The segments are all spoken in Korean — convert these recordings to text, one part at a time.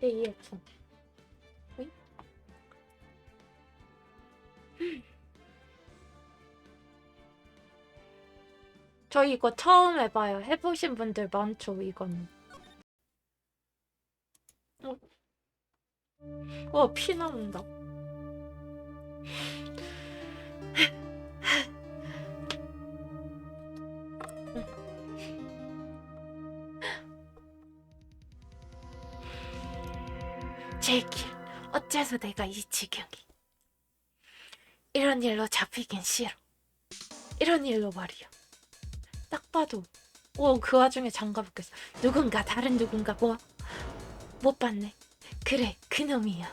회의의 총. 어이? 저 이거 처음 해봐요. 해보신 분들 많죠, 이거는. 피 나온다. 제길, 어째서 내가 이 지경이. 이런 일로 잡히긴 싫어. 이런 일로 말이야. 딱 봐도 그 와중에 장갑을 꼈어. 누군가 다른 누군가 못 봤네. 그래, 그놈이야.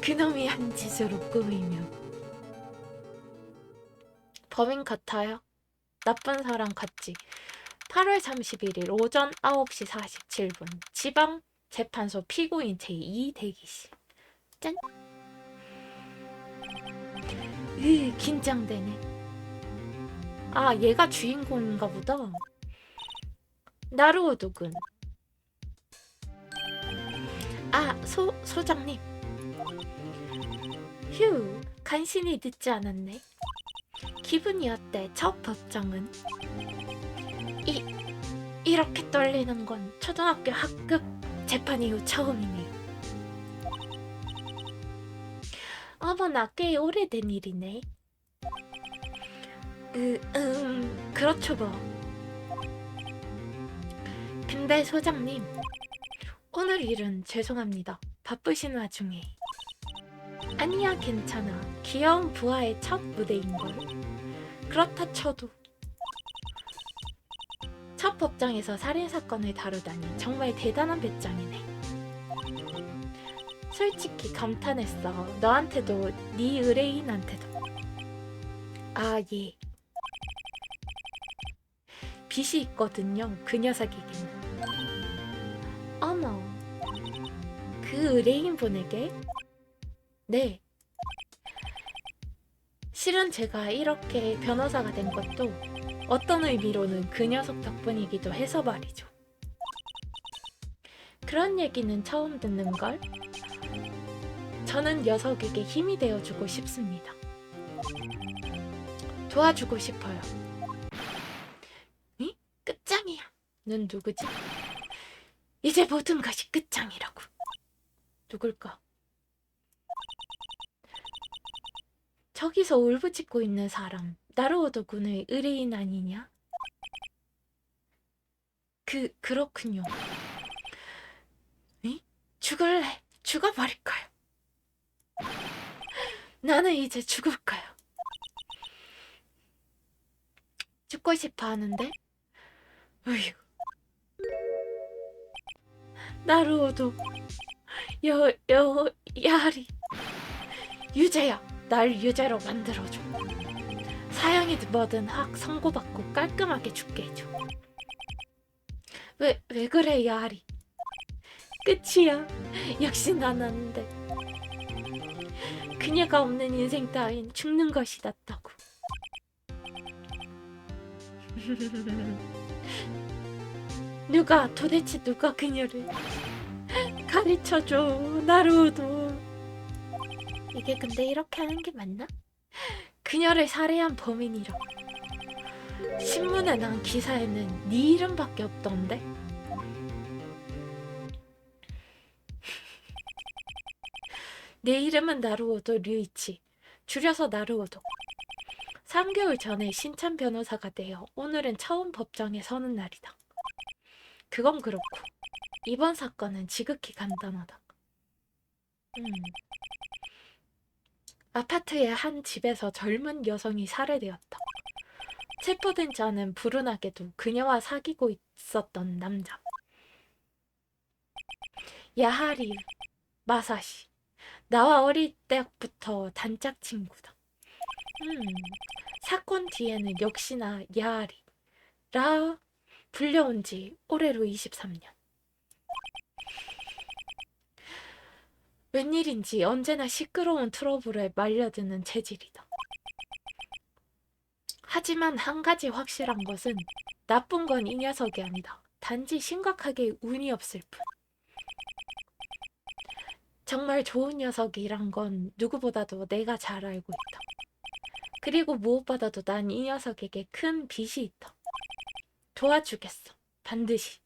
그놈이 한 짓으로 꾸미며. 범인 같아요? 나쁜 사람 같지? 8월 31일 오전 9시 47분 지방재판소 피고인 제2 대기실. 짠! 긴장되네. 아, 얘가 주인공인가 보다. 나루오도군. 아, 소장님. 휴, 간신히 늦지 않았네. 기분이 어때, 첫 법정은? 이렇게 떨리는 건 초등학교 학급 재판 이후 처음이네요. 어머나, 꽤 오래된 일이네. 그렇죠 뭐. 근데 소장님, 오늘 일은 죄송합니다. 바쁘신 와중에. 아니야, 괜찮아. 귀여운 부하의 첫 무대인걸. 그렇다 쳐도 첫 법정에서 살인사건을 다루다니 정말 대단한 배짱이네. 솔직히 감탄했어. 너한테도 네 의뢰인한테도. 아, 예. 빚이 있거든요, 그 녀석에게는. 어머, 그 의뢰인분에게? 네. 실은 제가 이렇게 변호사가 된 것도 어떤 의미로는 그 녀석 덕분이기도 해서 말이죠. 그런 얘기는 처음 듣는걸? 저는 녀석에게 힘이 되어주고 싶습니다. 도와주고 싶어요. 응? 끝장이야. 넌 누구지? 이제 모든 것이 끝장이라고. 누굴까? 저기서 울부짖고 있는 사람, 나루오도 군의 의뢰인 아니냐? 그렇군요. 응? 죽을래. 죽어버릴까요? 나는 이제 죽을까요? 죽고 싶어 하는데? 으휴. 나루오도, 야리. 유죄야. 날 유죄로 만들어줘. 사형이든 뭐든 확 선고받고 깔끔하게 죽게 해줘. 왜 그래, 야리? 끝이야. 역시 난 아는데. 그녀가 없는 인생 따윈 죽는 것이 낫다고. 도대체 누가 그녀를 가르쳐줘, 나루오도. 이게 근데 이렇게 하는 게 맞나? 그녀를 살해한 범인이라. 신문에 난 기사에는 네 이름밖에 없던데? 내 이름은 나루오도 류이치, 줄여서 나루오도. 3개월 전에 신참 변호사가 되어 오늘은 처음 법정에 서는 날이다. 그건 그렇고 이번 사건은 지극히 간단하다. 아파트의 한 집에서 젊은 여성이 살해되었다. 체포된 자는 불운하게도 그녀와 사귀고 있었던 남자. 야하리 마사시. 나와 어릴 때부터 단짝 친구다. 사건 뒤에는 역시나 야하리라 불려온 지 올해로 23년. 웬일인지 언제나 시끄러운 트러블에 말려드는 체질이다. 하지만 한 가지 확실한 것은 나쁜 건 이 녀석이 아니다. 단지 심각하게 운이 없을 뿐. 정말 좋은 녀석이란 건 누구보다도 내가 잘 알고 있다. 그리고 무엇보다도 난 이 녀석에게 큰 빚이 있다. 도와주겠어. 반드시.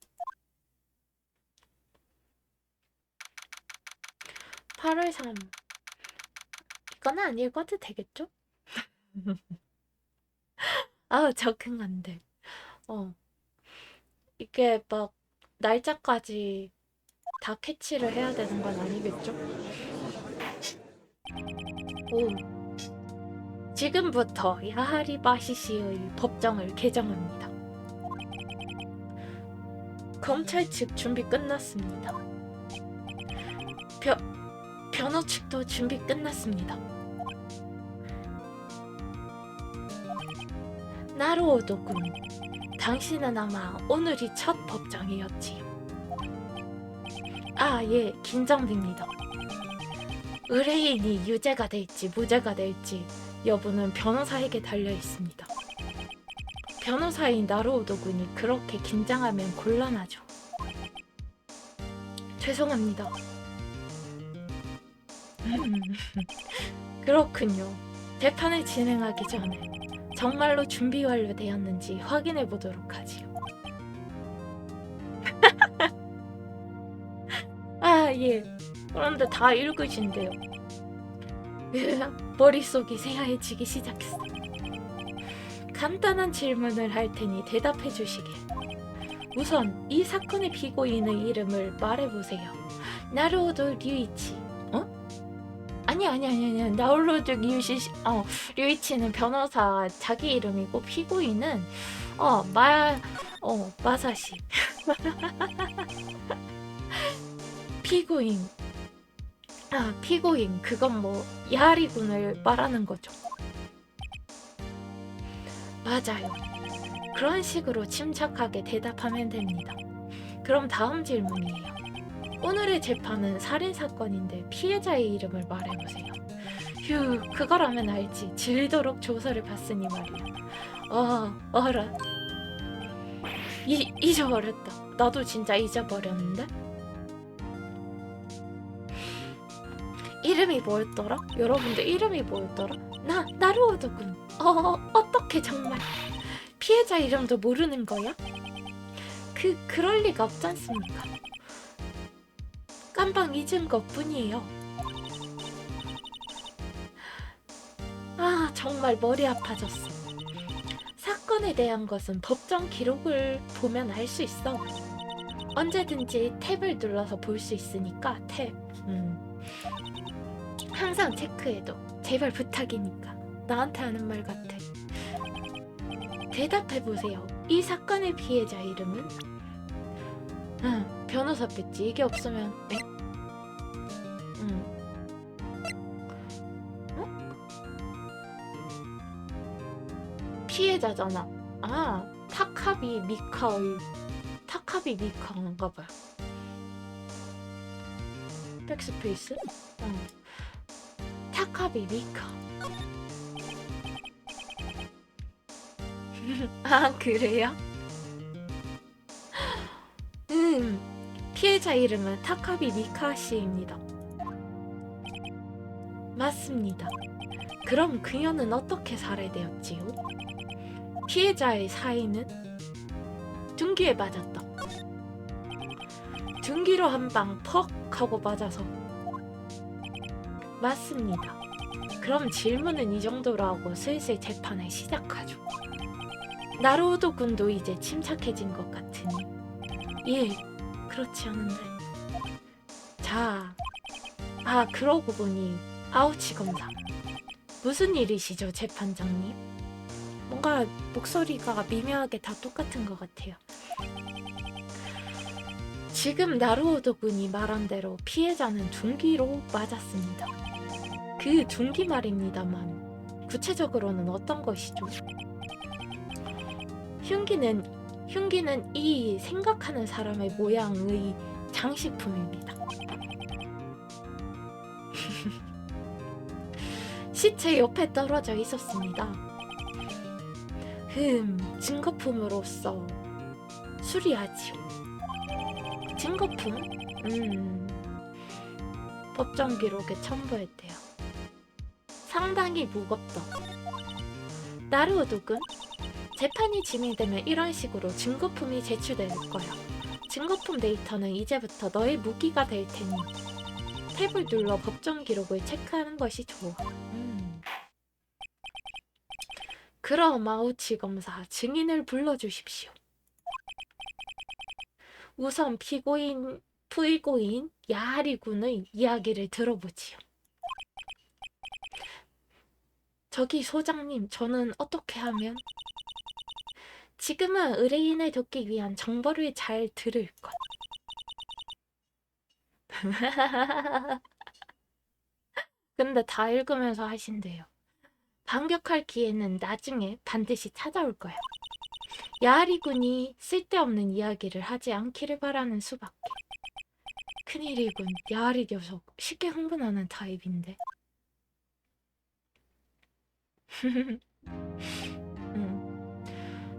8월 3. 이거는 안 읽어도 되겠죠? 아, 적응 안 돼. 이게 막 날짜까지 다 캐치를 해야 되는 건 아니겠죠? 오. 지금부터 야하리 바시시의 법정을 개정합니다. 검찰 측 준비 끝났습니다. 변호 측도 준비 끝났습니다. 나루오도-군, 당신은 아마 오늘이 첫 법정이었지요. 아, 예, 긴장됩니다. 의뢰인이 유죄가 될지 무죄가 될지 여부는 변호사에게 달려 있습니다. 변호사인 나루오도-군이 그렇게 긴장하면 곤란하죠. 죄송합니다. 그렇군요. 재판을 진행하기 전에 정말로 준비 완료되었는지 확인해 보도록 하지요. 아, 예. 그런데 다 읽으신대요. 머릿속이 새하얘지기 시작했어. 간단한 질문을 할 테니 대답해 주시게. 우선 이 사건의 피고인의 이름을 말해보세요. 나루오도 류이치. 아니. 나루오도 류이치는 변호사 자기 이름이고 피고인은 마사시. 피고인 그건 뭐 야하리군을 말하는 거죠. 맞아요. 그런 식으로 침착하게 대답하면 됩니다. 그럼 다음 질문이에요. 오늘의 재판은 살인사건인데 피해자의 이름을 말해보세요. 휴, 그거라면 알지. 질도록 조사를 받으니 말이야. 알아. 잊어버렸다. 나도 진짜 잊어버렸는데? 이름이 뭐였더라? 여러분들 이름이 뭐였더라? 나루오도-군. 어떻게 정말 피해자 이름도 모르는 거야? 그럴 리가 없지 않습니까? 깜빡 잊은 것 뿐이에요. 아, 정말 머리 아파졌어. 사건에 대한 것은 법정 기록을 보면 알 수 있어. 언제든지 탭을 눌러서 볼 수 있으니까 탭. 항상 체크해도 제발 부탁이니까. 나한테 하는 말 같아. 대답해보세요. 이 사건의 피해자 이름은? 변호사 뺐지. 이게 없으면 피해자잖아. 타카비 미카인가 봐요. 백스페이스? 타카비 미카. 그래요? 피해자 이름은 타카비 미카 씨입니다. 맞습니다. 그럼 그녀는 어떻게 살해되었지요? 피해자의 사인은 둔기에 맞았다. 둔기로 한 방 퍽 하고 맞아서. 맞습니다. 그럼 질문은 이 정도로 하고 슬슬 재판을 시작하죠. 나루오도 군도 이제 침착해진 것 같으니. 예, 그렇지 않은데. 자, 그러고 보니 아우치 검사. 무슨 일이시죠, 재판장님? 뭔가 목소리가 미묘하게 다 똑같은 것 같아요. 지금 나루오도 군이 말한 대로 피해자는 둔기로 맞았습니다. 그 둔기 말입니다만 구체적으로는 어떤 것이죠? 흉기는 이 생각하는 사람의 모양의 장식품입니다. 시체 옆에 떨어져 있었습니다. 증거품으로서 수리하지요. 증거품? 법정 기록에 첨부했대요. 상당히 무겁다. 나루오독은 재판이 진행되면 이런 식으로 증거품이 제출될 거야. 증거품 데이터는 이제부터 너의 무기가 될 테니 탭을 눌러 법정 기록을 체크하는 것이 좋아. 그럼 아우치 검사, 증인을 불러주십시오. 우선 피고인 야하리 군의 이야기를 들어보지요. 저기 소장님, 저는 어떻게 하면? 지금은 의뢰인을 돕기 위한 정보를 잘 들을 것. 근데 다 읽으면서 하신대요. 반격할 기회는 나중에 반드시 찾아올 거야. 야하리 군이 쓸데없는 이야기를 하지 않기를 바라는 수밖에. 큰일이군. 야하리 녀석 쉽게 흥분하는 타입인데.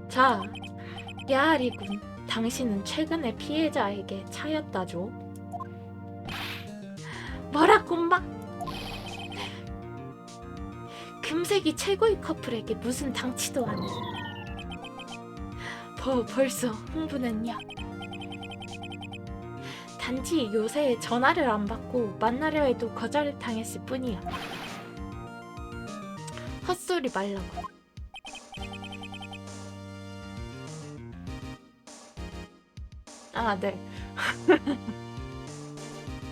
자, 야하리 군, 당신은 최근에 피해자에게 차였다죠? 뭐라고 막? 금색이 최고의 커플에게 무슨 당치도 아니. 벌써 흥분했냐? 단지 요새 전화를 안 받고 만나려 해도 거절당했을 뿐이야. 헛소리 말라고. 아, 네.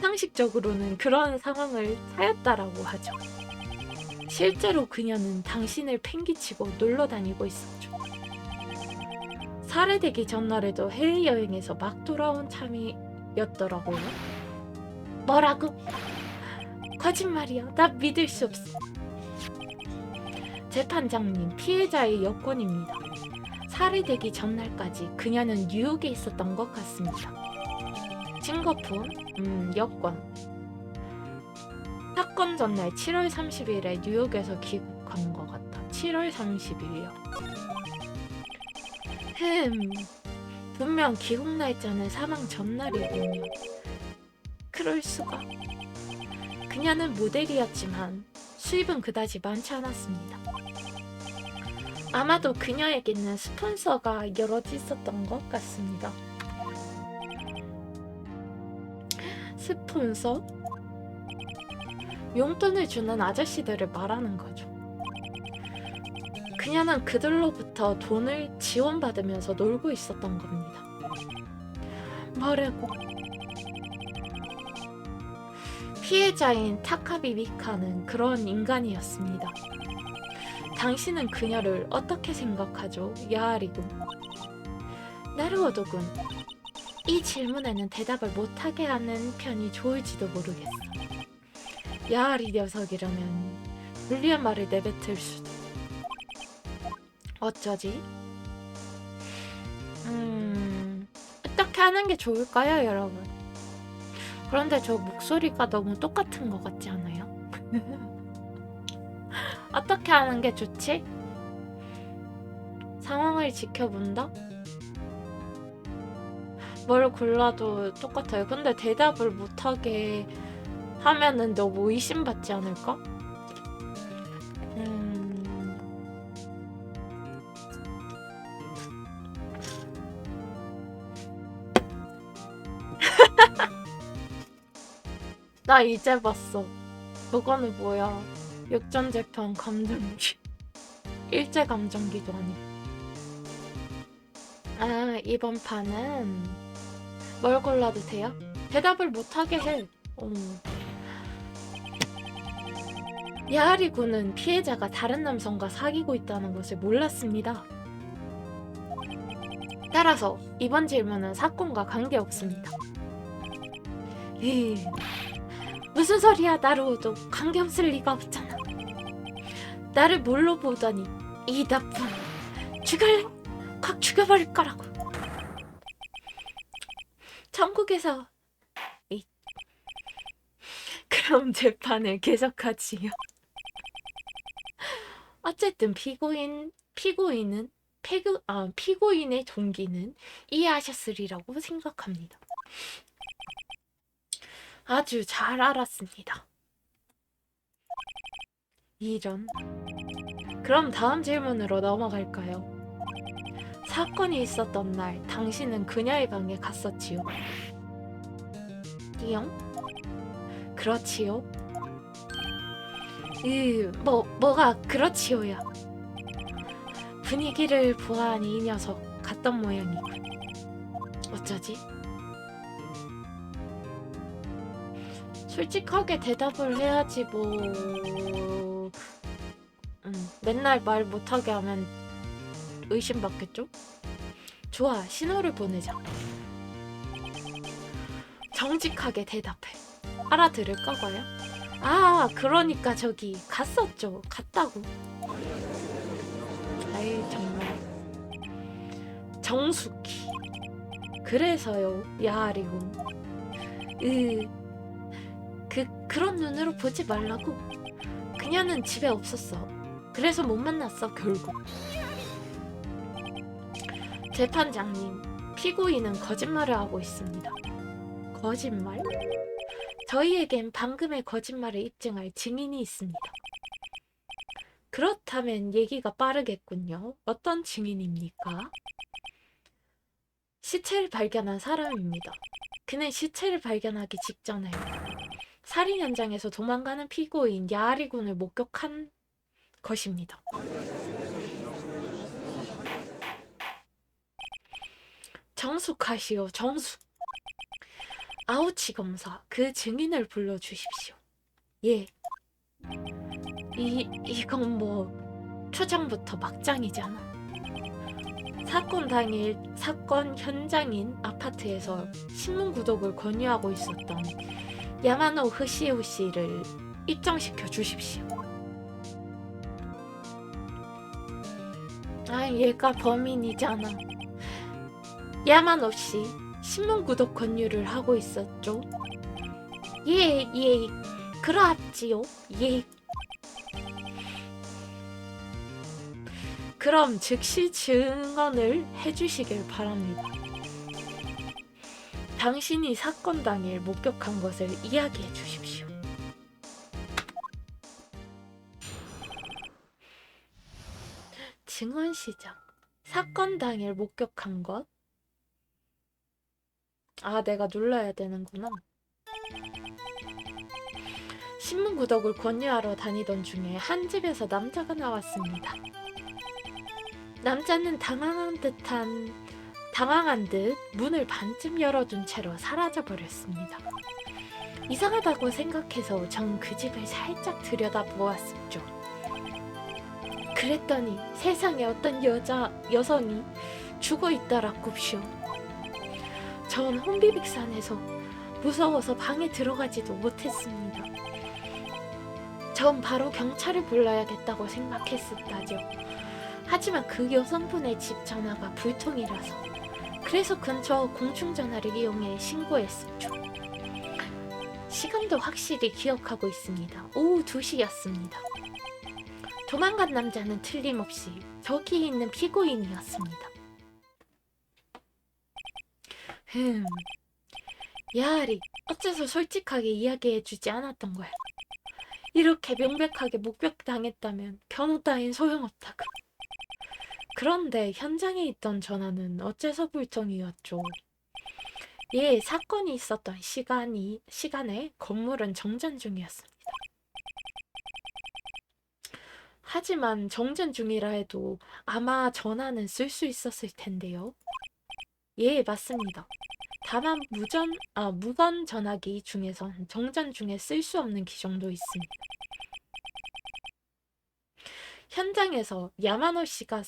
상식적으로는 그런 상황을 차였다라고 하죠. 실제로 그녀는 당신을 팽개치고 놀러 다니고 있었죠. 살해되기 전날에도 해외여행에서 막 돌아온 참이었더라고요. 뭐라고? 거짓말이야. 나 믿을 수 없어. 재판장님, 피해자의 여권입니다. 살해되기 전날까지 그녀는 뉴욕에 있었던 것 같습니다. 증거품, 여권. 사건 전날 7월 30일에 뉴욕에서 귀국한 것 같다. 7월 30일이요. 분명 귀국 날짜는 사망 전날이군요. 그럴 수가. 그녀는 모델이었지만 수입은 그다지 많지 않았습니다. 아마도 그녀에게는 스폰서가 여럿 있었던 것 같습니다. 스폰서? 용돈을 주는 아저씨들을 말하는 거죠. 그녀는 그들로부터 돈을 지원받으면서 놀고 있었던 겁니다. 뭐라고? 피해자인 타카비 미카는 그런 인간이었습니다. 당신은 그녀를 어떻게 생각하죠, 야하리군? 나루오도군, 이 질문에는 대답을 못하게 하는 편이 좋을지도 모르겠어. 야하리 녀석이라면 불리한 말을 내뱉을 수도. 어쩌지? 어떻게 하는 게 좋을까요, 여러분? 그런데 저 목소리가 너무 똑같은 것 같지 않아요? 어떻게 하는 게 좋지? 상황을 지켜본다? 뭘 골라도 똑같아요. 근데 대답을 못하게 하면은 너무 의심받지 않을까? 나 이제 봤어. 그거는 뭐야? 역전재판 감정기. 일제감정기도 아니고. 아, 이번 판은 뭘 골라도 돼요? 대답을 못하게 해. 야하리 군은 피해자가 다른 남성과 사귀고 있다는 것을 몰랐습니다. 따라서 이번 질문은 사건과 관계없습니다. 무슨 소리야, 나루오도. 관계없을 리가 없잖아. 나를 뭘로 보다니. 이 나쁜. 죽을래? 확 죽여버릴 거라고. 천국에서. 그럼 재판을 계속하지요. 어쨌든 피고인의 동기는 이해하셨으리라고 생각합니다. 아주 잘 알았습니다. 이런. 그럼 다음 질문으로 넘어갈까요? 사건이 있었던 날 당신은 그녀의 방에 갔었지요? 띠용? 그렇지요? 뭐가 그렇지요야. 분위기를 보아하니 이 녀석 갔던 모양이군. 어쩌지? 솔직하게 대답을 해야지 뭐... 맨날 말 못하게 하면 의심받겠죠? 좋아, 신호를 보내자. 정직하게 대답해. 알아들을까 봐요? 아, 그러니까 저기 갔었죠. 갔다고. 아이, 정말. 정숙히. 그래서요, 야리고. 그런 눈으로 보지 말라고. 그녀는 집에 없었어. 그래서 못 만났어, 결국. 재판장님, 피고인은 거짓말을 하고 있습니다. 거짓말? 저희에겐 방금의 거짓말을 입증할 증인이 있습니다. 그렇다면 얘기가 빠르겠군요. 어떤 증인입니까? 시체를 발견한 사람입니다. 그는 시체를 발견하기 직전에 살인 현장에서 도망가는 피고인 야리 군을 목격한 것입니다. 정숙하시오, 정숙. 아우치 검사, 그 증인을 불러주십시오. 예. 이건 뭐 초장부터 막장이잖아. 사건 당일 사건 현장인 아파트에서 신문 구독을 권유하고 있었던 야마노 흐시우 씨를 입장시켜 주십시오. 아, 얘가 범인이잖아. 야마노 씨, 신문 구독 권유를 하고 있었죠? 예, 그러합지요. 예. 그럼 즉시 증언을 해주시길 바랍니다. 당신이 사건 당일 목격한 것을 이야기해 주십시오. 증언 시작. 사건 당일 목격한 것? 아, 내가 눌러야 되는구나. 신문 구독을 권유하러 다니던 중에 한 집에서 남자가 나왔습니다. 남자는 당황한 듯 문을 반쯤 열어둔 채로 사라져버렸습니다. 이상하다고 생각해서 전 그 집을 살짝 들여다보았었죠. 그랬더니 세상에 어떤 여성이 죽어있더라고쇼. 전 혼비백산해서 무서워서 방에 들어가지도 못했습니다. 전 바로 경찰을 불러야겠다고 생각했었다죠. 하지만 그 여성분의 집 전화가 불통이라서 그래서 근처 공중전화를 이용해 신고했었죠. 시간도 확실히 기억하고 있습니다. 오후 2시였습니다. 도망간 남자는 틀림없이 저기 있는 피고인이었습니다. 야리, 어째서 솔직하게 이야기해주지 않았던 거야? 이렇게 명백하게 목격당했다면 변호 따윈 소용없다고. 그런데 현장에 있던 전화는 어째서 불통이었죠? 예, 사건이 있었던 시간에 건물은 정전 중이었습니다. 하지만 정전 중이라 해도 아마 전화는 쓸 수 있었을 텐데요. 예, 맞습니다. 다만 무선 전화기 중에선 정전 중에 쓸 수 없는 기종도 있습니다. 현장에서 야마노 씨가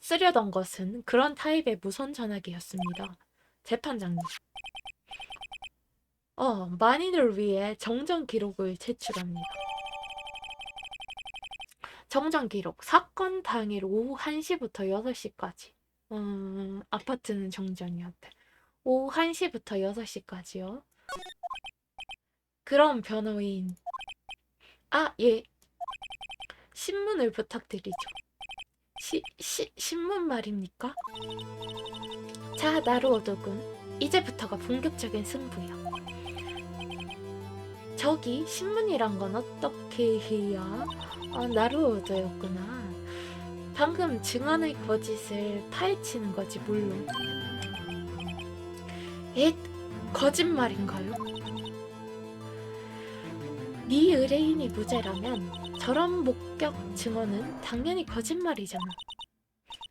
쓰려던 것은 그런 타입의 무선 전화기였습니다. 재판장님. 만인을 위해 정전 기록을 제출합니다. 정전 기록. 사건 당일 오후 1시부터 6시까지. 아파트는 정전이었대. 오후 1시부터 6시까지요. 그럼 변호인. 아, 예. 신문을 부탁드리죠. 신문 말입니까? 자, 나루오도군. 이제부터가 본격적인 승부야. 저기 신문이란 건 어떻게 해야? 나루오도였구나. 방금 증언의 거짓을 파헤치는 거지 물론. 거짓말인가요? 네 의뢰인이 무죄라면 저런 목격 증언은 당연히 거짓말이잖아.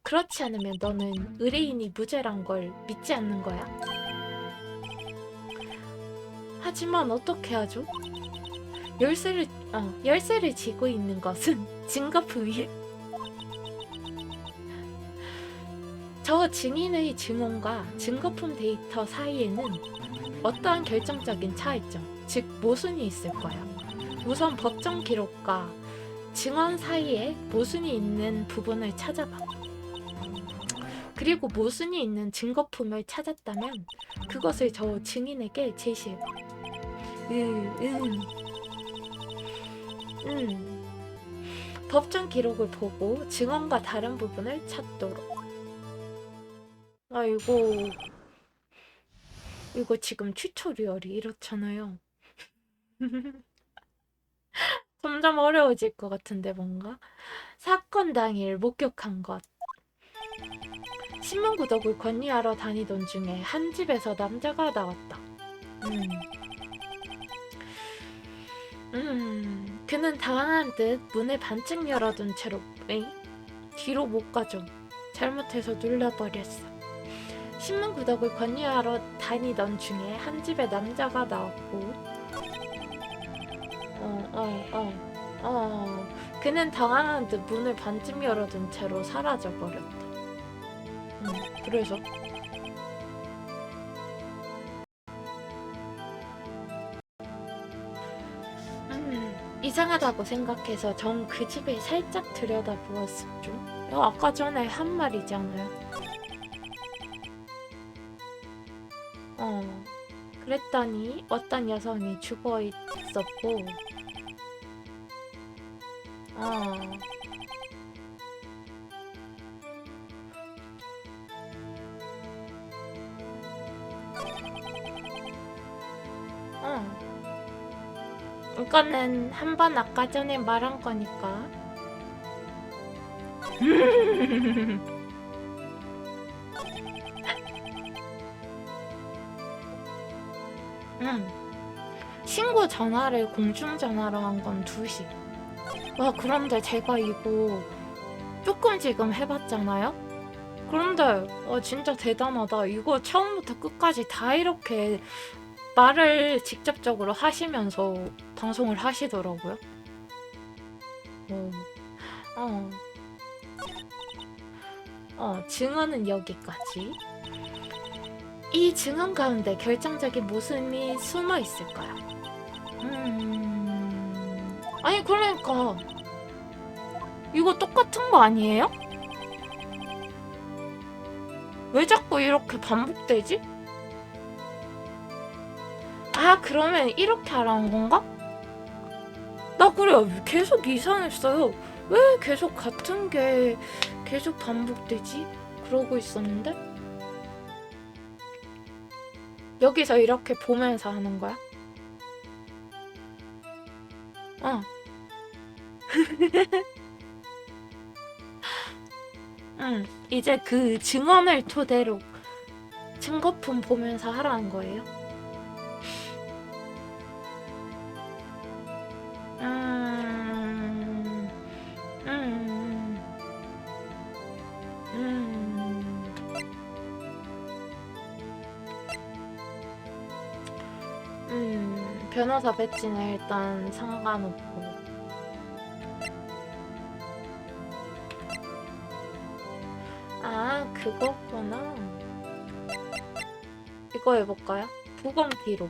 그렇지 않으면 너는 의뢰인이 무죄란 걸 믿지 않는 거야. 하지만 어떻게 하죠? 열쇠를 쥐고 있는 것은 증거품이야. 저 증인의 증언과 증거품 데이터 사이에는 어떠한 결정적인 차이점, 즉 모순이 있을 거야. 우선 법정 기록과 증언 사이에 모순이 있는 부분을 찾아봐. 그리고 모순이 있는 증거품을 찾았다면 그것을 저 증인에게 제시해봐. 법정 기록을 보고 증언과 다른 부분을 찾도록. 이거 지금 튜토리얼이 이렇잖아요. 점점 어려워질 것 같은데 뭔가? 사건 당일 목격한 것. 신문 구독을 건의하러 다니던 중에 한 집에서 남자가 나왔다. 그는 당황한 듯 문을 반쯤 열어둔 채로 뒤로 못 가죠. 잘못해서 눌러버렸어. 신문 구독을 건의하러 다니던 중에 한 집에 남자가 나왔고 그는 당황한 듯 문을 반쯤 열어둔 채로 사라져버렸다. 그래서 이상하다고 생각해서 전 그 집을 살짝 들여다보았었죠. 아까 전에 한 말이잖아요. 그랬더니 어떤 여성이 죽어 있었고 이거는 한번 아까 전에 말한 거니까. 신고 전화를 공중전화로 한 건 2시. 와, 그런데 제가 이거 조금 지금 해봤잖아요? 그런데 진짜 대단하다. 이거 처음부터 끝까지 다 이렇게 말을 직접적으로 하시면서 방송을 하시더라고요. 증언은 여기까지. 이 증언 가운데 결정적인 모순이 숨어 있을 거야. 아니 그러니까 이거 똑같은 거 아니에요? 왜 자꾸 이렇게 반복되지? 그러면 이렇게 하라는 건가? 나 그래요. 계속 이상했어요. 왜 계속 같은 게 계속 반복되지? 그러고 있었는데 여기서 이렇게 보면서 하는 거야? 이제 그 증언을 토대로 증거품 보면서 하라는 거예요? 변호사 배지는 일단 상관없고. 그거구나. 이거 해볼까요? 부검 기록.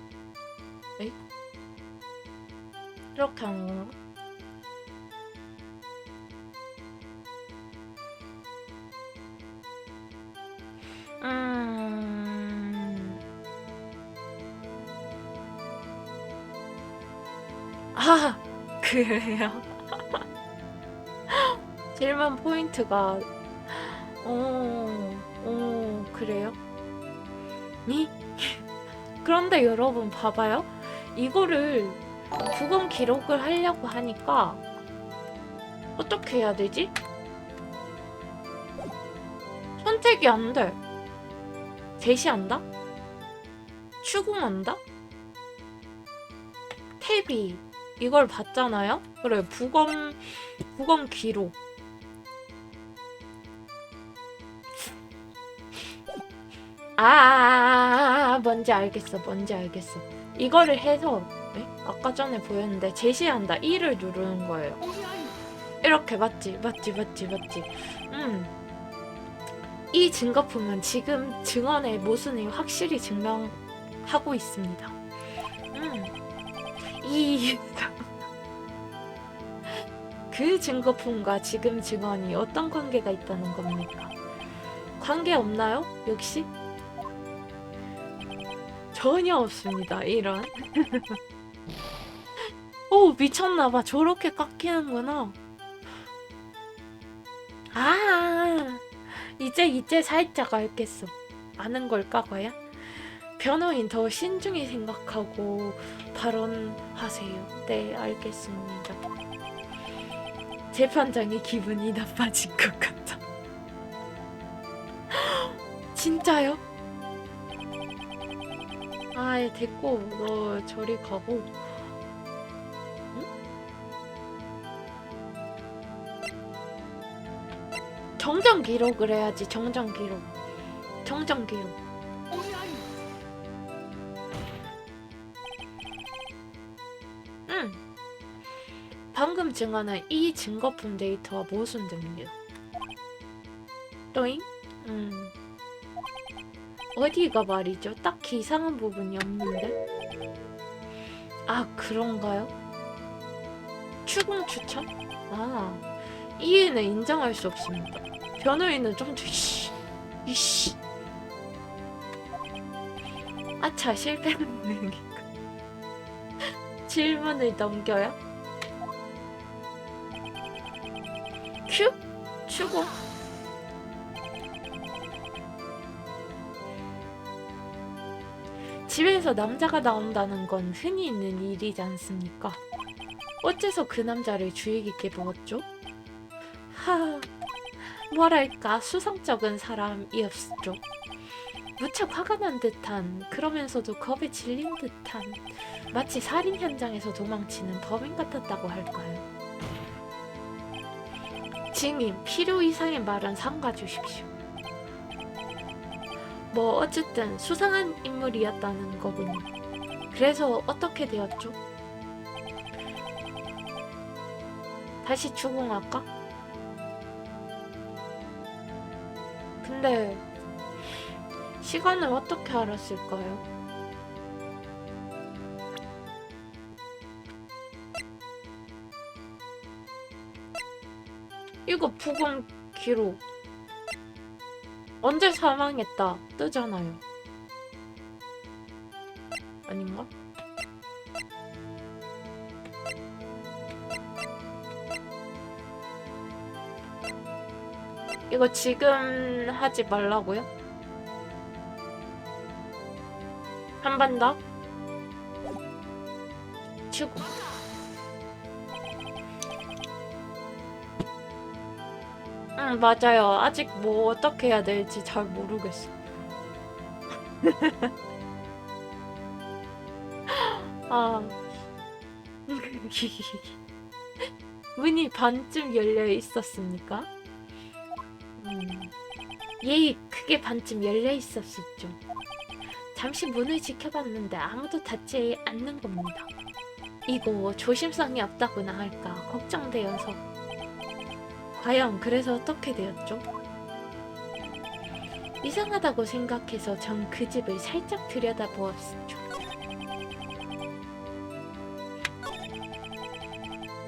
이렇게 하는 건가? 그래요? 질문 포인트가 그래요? 니? 그런데 여러분 봐봐요. 이거를 부검 기록을 하려고 하니까 어떻게 해야 되지? 선택이 안 돼. 제시한다? 추궁한다? 탭이 이걸 봤잖아요? 그래, 부검 기록. 뭔지 알겠어. 이거를 해서, 네? 아까 전에 보였는데, 제시한다. 2를 누르는 거예요. 이렇게 맞지? 이 증거품은 지금 증언의 모순을 확실히 증명하고 있습니다. 그 증거품과 지금 증언이 어떤 관계가 있다는 겁니까? 관계 없나요? 역시? 전혀 없습니다. 이런. 오, 미쳤나봐. 저렇게 깎이는구나. 이제 살짝 알겠어. 아는 걸까, 과연? 변호인 더 신중히 생각하고 발언하세요. 네, 알겠습니다. 재판장의 기분이 나빠진 것 같아. 진짜요? 됐고, 너 저리 가고. 응? 정정 기록을 해야지. 정정 기록. 응. 방금 증언한 이 증거품 데이터와 모순됩니다. 또잉? 어디가 말이죠? 딱히 이상한 부분이 없는데? 그런가요? 추궁 추천? 이해는 인정할 수 없습니다. 변호인은 좀 이씨. 아차, 실패는 능인가? 질문을 넘겨요? 큐? 추궁? 집에서 남자가 나온다는 건 흔히 있는 일이지 않습니까? 어째서 그 남자를 주의 깊게 보았죠? 뭐랄까 수상쩍은 사람이었죠. 무척 화가 난 듯한, 그러면서도 겁에 질린 듯한, 마치 살인 현장에서 도망치는 범인 같았다고 할까요? 증인, 필요 이상의 말은 삼가 주십시오. 어쨌든 수상한 인물이었다는 거군요. 그래서 어떻게 되었죠? 다시 추궁할까? 근데 시간을 어떻게 알았을까요? 이거 부검 기록 언제 사망했다 뜨잖아요. 아닌가? 이거 지금 하지 말라고요? 한 번 더? 추구. 맞아요. 아직 어떻게 해야 될지 잘 모르겠어. 문이 반쯤 열려 있었습니까? 크게 반쯤 열려 있었었죠. 잠시 문을 지켜봤는데 아무도 닫지 않는 겁니다. 이거 조심성이 없다고나 할까 걱정되어서. 과연 그래서 어떻게 되었죠? 이상하다고 생각해서 전 그 집을 살짝 들여다보았죠.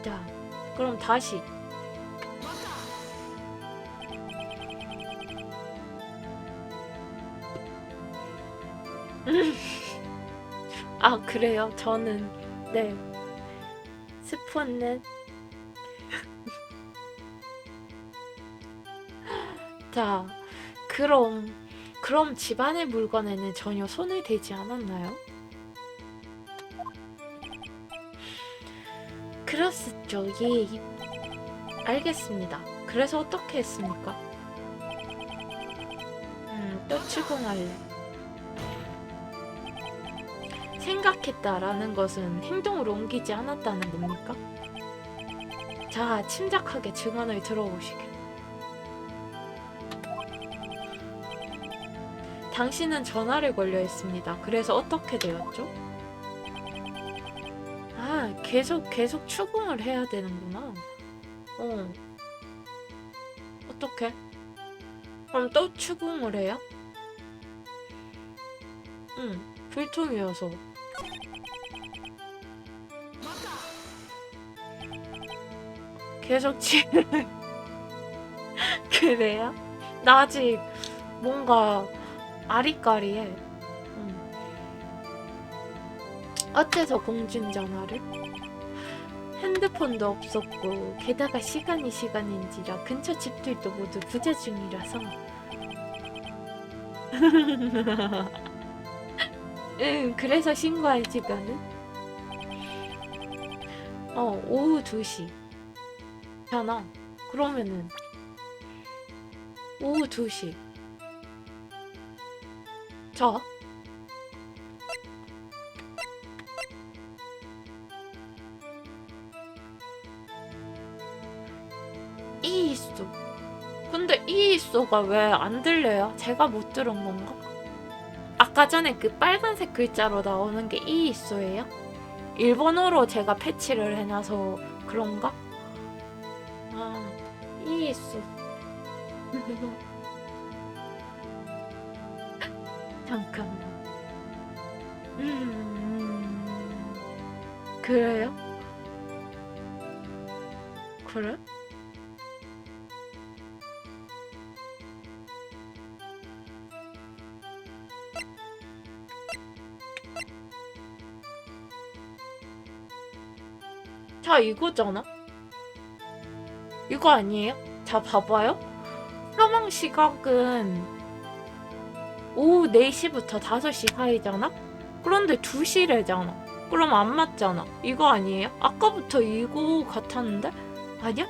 자, 그럼 다시. 그래요? 저는 네. 스폰은 자, 그럼 그럼 집안의 물건에는 전혀 손을 대지 않았나요? 그랬었죠. 예, 알겠습니다. 그래서 어떻게 했습니까? 또 추궁할래. 생각했다라는 것은 행동으로 옮기지 않았다는 겁니까? 자, 침착하게 증언을 들어보시길. 당신은 전화를 걸려 했습니다. 그래서 어떻게 되었죠? 아, 계속 추궁을 해야 되는구나. 어떻게? 그럼 또 추궁을 해요? 불통이어서. 계속 그래요? 나 아직 뭔가 아리까리해. 어째서 공중전화를? 핸드폰도 없었고 게다가 시간인지라 근처 집들도 모두 부재 중이라서 그래서 신고할 시간은? 오후 2시 잖아. 그러면은 오후 2시 자? 이있소. 근데 이있소가 왜 안 들려요? 제가 못 들은 건가? 아까 전에 그 빨간색 글자로 나오는 게 이있소예요? 일본어로 제가 패치를 해놔서 그런가? 아, 이있소. 잠깐만. 그래요? 그래? 자, 이거잖아? 이거 아니에요? 자, 봐봐요. 사망 시각은 오후 4시부터 5시 사이잖아? 그런데 2시래잖아. 그럼 안 맞잖아. 이거 아니에요? 아까부터 이거 같았는데? 아니야?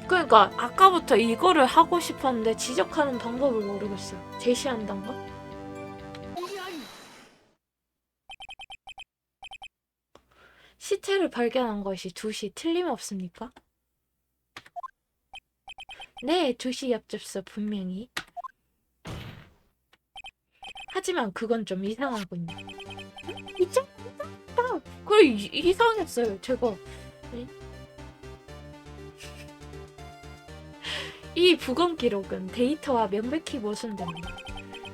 그러니까 아까부터 이거를 하고 싶었는데 지적하는 방법을 모르겠어요. 제시한단가? 시체를 발견한 것이 2시 틀림없습니까? 네, 2시 옆집서 분명히. 하지만 그건 좀 이상하군요. 이제 그래, 이상했어요. 제가 이 부검 기록은 데이터와 명백히 모순됩니다.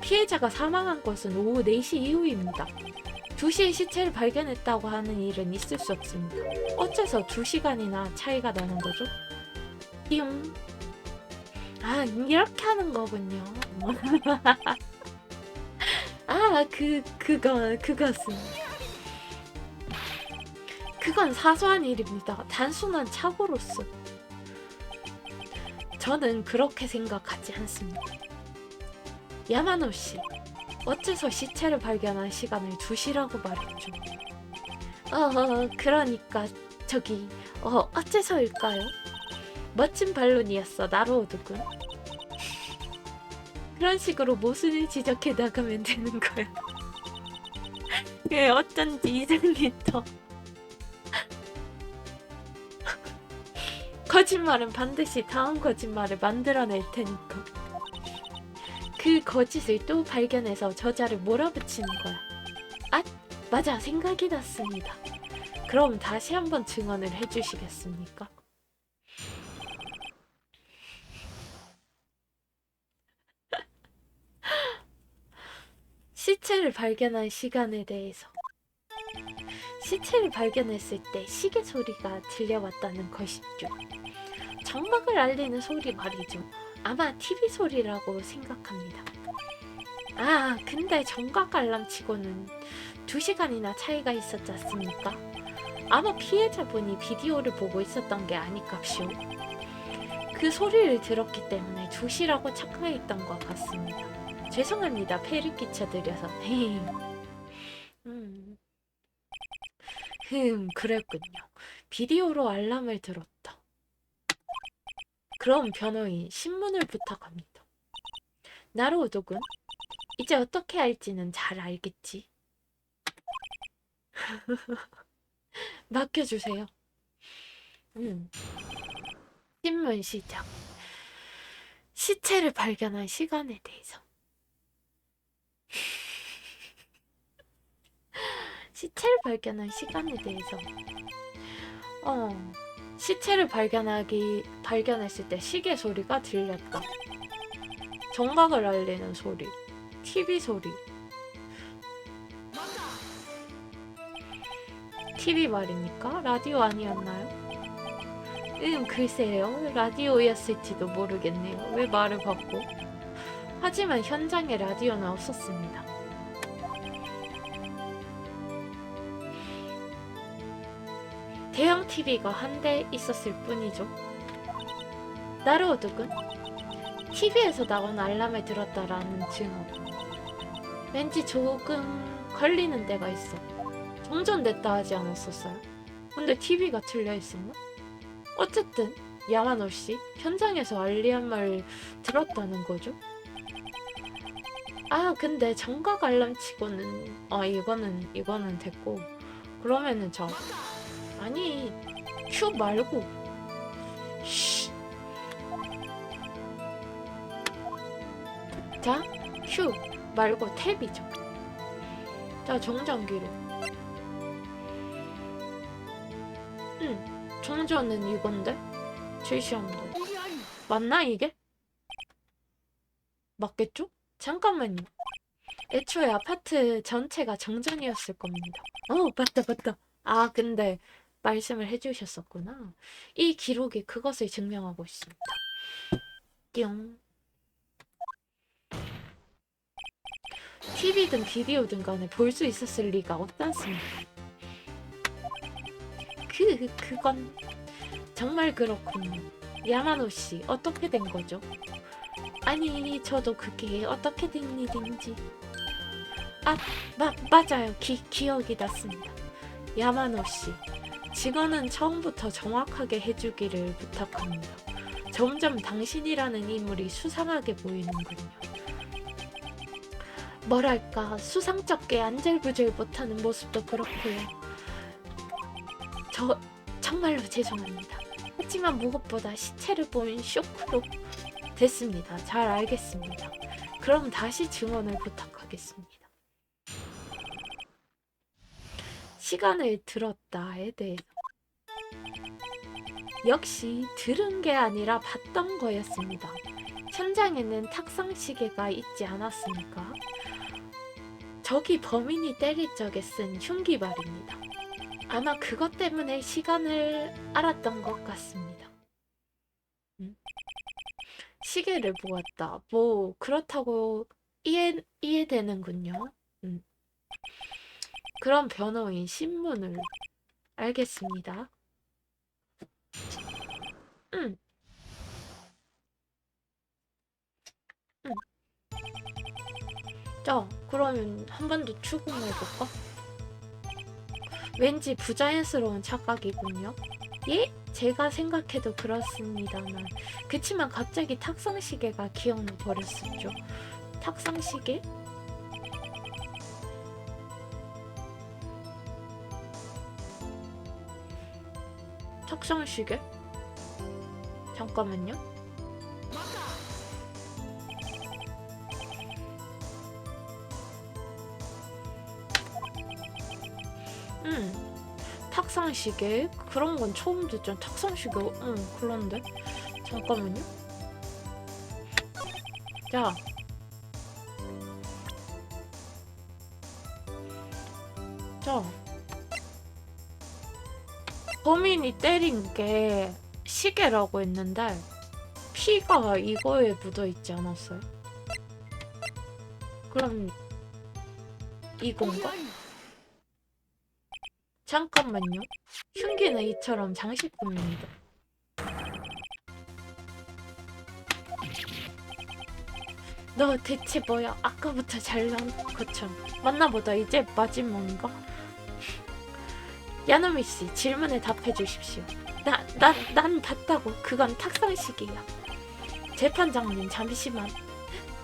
피해자가 사망한 것은 오후 4시 이후입니다. 2시에 시체를 발견했다고 하는 일은 있을 수 없습니다. 어째서 2시간이나 차이가 나는 거죠? 띠용. 아, 이렇게 하는 거군요. 아, 그것은. 그건 사소한 일입니다. 단순한 착오로서. 저는 그렇게 생각하지 않습니다. 야마노 씨, 어째서 시체를 발견한 시간을 2시라고 말했죠? 그러니까 저기 어째서일까요? 멋진 반론이었어, 나로우드군. 그런 식으로 모순을 지적해 나가면 되는 거야. 어쩐지 이상했어. 거짓말은 반드시 다음 거짓말을 만들어낼 테니까. 그 거짓을 또 발견해서 저자를 몰아붙이는 거야. 아, 맞아, 생각이 났습니다. 그럼 다시 한번 증언을 해주시겠습니까? 시체를 발견한 시간에 대해서. 시체를 발견했을 때 시계 소리가 들려왔다는 것이죠. 정막을 알리는 소리 말이죠. 아마 TV 소리라고 생각합니다. 아, 근데 정각 알람치고는 2시간이나 차이가 있었지 않습니까? 아마 피해자분이 비디오를 보고 있었던 게 아니깝쇼. 그 소리를 들었기 때문에 조시라고 착각했던 것 같습니다. 죄송합니다. 폐를 끼쳐드려서. 그랬군요. 비디오로 알람을 들었다. 그럼 변호인, 신문을 부탁합니다. 나루오독은 이제 어떻게 할지는 잘 알겠지. 맡겨주세요. 신문 시작. 시체를 발견한 시간에 대해서. 시체를 발견한 시간에 대해서. 시체를 발견했을 때 시계 소리가 들렸다. 정각을 알리는 소리, TV 소리. TV 말입니까? 라디오 아니었나요? 글쎄요. 라디오였을지도 모르겠네요. 왜 말을 바꿔? 하지만 현장에 라디오는 없었습니다. 대형 TV가 한 대 있었을 뿐이죠. 나루오독은 TV에서 나온 알람을 들었다라는 증언. 왠지 조금 걸리는 데가 있어. 정전됐다 하지 않았었어요? 근데 TV가 틀려있었나? 어쨌든 야마노씨 현장에서 알림을 들었다는 거죠. 근데 정각 알람 치고는 이거는 됐고, 그러면은 아니 큐 말고 자, 큐 말고 탭이죠. 자, 정전기로. 정전은 이건데? 제시함도. 맞나 이게? 맞겠죠? 잠깐만요. 애초에 아파트 전체가 정전이었을 겁니다. 맞다. 근데 말씀을 해주셨었구나. 이 기록이 그것을 증명하고 있습니다. 뿅. TV든 비디오든 간에 볼 수 있었을 리가 없잖습니다. 그건 정말 그렇군요. 야마노씨, 어떻게 된 거죠? 아니, 저도 그게 어떻게 된 일인지. 맞아요. 기억이 났습니다. 야마노씨, 증언은 처음부터 정확하게 해주기를 부탁합니다. 점점 당신이라는 인물이 수상하게 보이는군요. 뭐랄까, 수상쩍게 안절부절 못하는 모습도 그렇고요. 정말로 죄송합니다. 하지만 무엇보다 시체를 본 쇼크로 됐습니다. 잘 알겠습니다. 그럼 다시 증언을 부탁하겠습니다. 시간을 들었다에 대해서. 역시 들은 게 아니라 봤던 거였습니다. 현장에는 탁상시계가 있지 않았습니까? 저기 범인이 때릴 적에 쓴 흉기 말입니다. 아마 그것 때문에 시간을 알았던 것 같습니다. 시계를 보았다. 그렇다고 이해되는군요. 그럼 변호인 신문을. 알겠습니다. 자, 그러면 한 번 더 추궁해볼까? 왠지 부자연스러운 착각이군요. 예? 제가 생각해도 그렇습니다만, 그치만 갑자기 탁상시계가 기억나 버렸었죠. 탁상시계? 탁상시계? 잠깐만요. 탁상시계? 그런 건 처음 듣죠. 탁상시계, 그런데? 잠깐만요. 자, 범인이 때린 게 시계라고 했는데 피가 이거에 묻어있지 않았어요? 그럼 이건가? 잠깐만요. 흉기는 이처럼 장식품입니다. 너 대체 뭐야? 아까부터 잘난 것처럼 맞나보다. 이제 마지막인가? 야노미 씨, 질문에 답해 주십시오. 난 봤다고. 그건 탁상식이야. 재판장님, 잠시만.